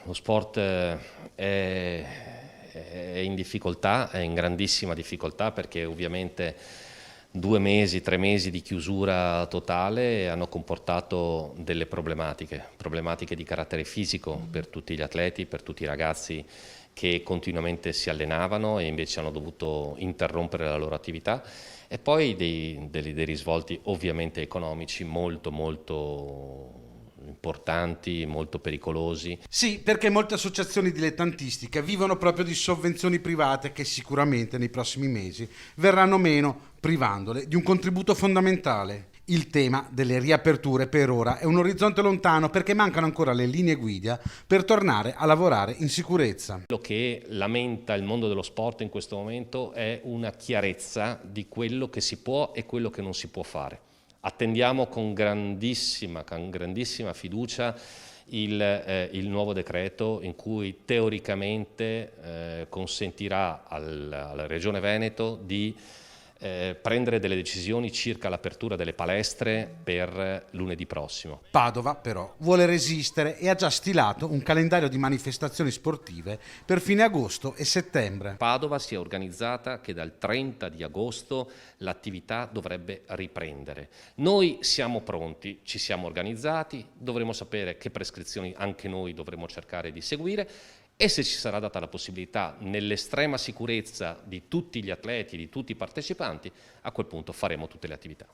Lo sport è in difficoltà, è in grandissima difficoltà perché ovviamente 2 mesi, 3 mesi di chiusura totale hanno comportato delle problematiche di carattere fisico per tutti gli atleti, per tutti i ragazzi che continuamente si allenavano e invece hanno dovuto interrompere la loro attività, e poi dei risvolti ovviamente economici molto importanti, molto pericolosi. Sì, perché molte associazioni dilettantistiche vivono proprio di sovvenzioni private che sicuramente nei prossimi mesi verranno meno, privandole di un contributo fondamentale. Il tema delle riaperture per ora è un orizzonte lontano perché mancano ancora le linee guida per tornare a lavorare in sicurezza. Quello che lamenta il mondo dello sport in questo momento è una chiarezza di quello che si può e quello che non si può fare. Attendiamo con grandissima fiducia il nuovo decreto in cui teoricamente consentirà alla Regione Veneto di prendere delle decisioni circa l'apertura delle palestre per lunedì prossimo. Padova però vuole resistere e ha già stilato un calendario di manifestazioni sportive per fine agosto e settembre. Padova si è organizzata che dal 30 di agosto l'attività dovrebbe riprendere. Noi siamo pronti, ci siamo organizzati, dovremo sapere che prescrizioni anche noi dovremo cercare di seguire, e se ci sarà data la possibilità, nell'estrema sicurezza di tutti gli atleti, di tutti i partecipanti, a quel punto faremo tutte le attività.